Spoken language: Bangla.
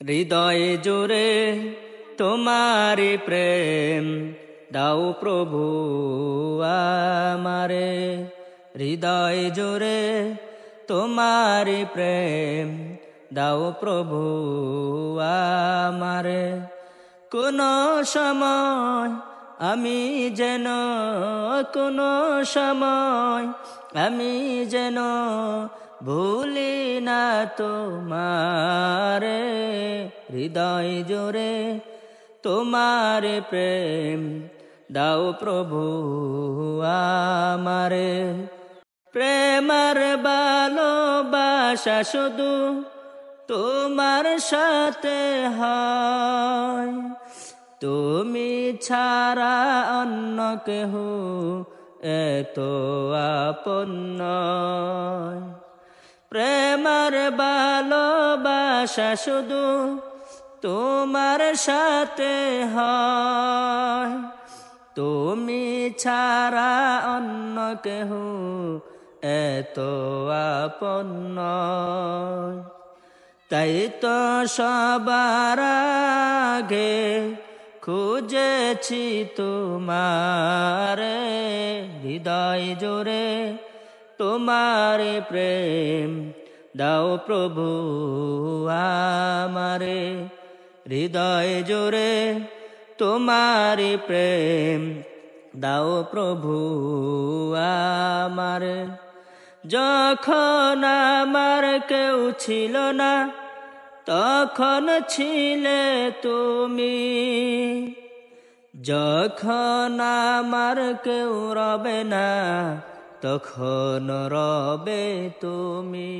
হৃদয়ে জোরে তোমারি প্রেম দাও প্রভু আমারে। হৃদয়ে জোরে তোমারি প্রেম দাও প্রভু আমারে। কোন সময় আমি যেন আমি যেন ভুলি না তোমারে। হৃদয় জোরে তোমার প্রেম দাও প্রভু আমারে। প্রেমার ভালোবাসা শুধু তোমার সাথে হয়, তুমি ছাড়া অন্য কেহ এত আপন নয়। প্রেমার ভালোবাসা শুধু তোমার সাথে হয়, তুমি ছাড়া অন্য কেহ এত আপন নয়। তাই তো সবার আগে খুঁজেছি তোমারে। হৃদয় জোরে তোমার প্রেম দাও প্রভু আমারে। হৃদয় জোরে তোমার প্রেম দাও প্রভু আমারে। যখন আমার কেউ ছিল না তখন ছিলে তুমি, যখন আমার কেউ রবে না তখন রবে তুমি।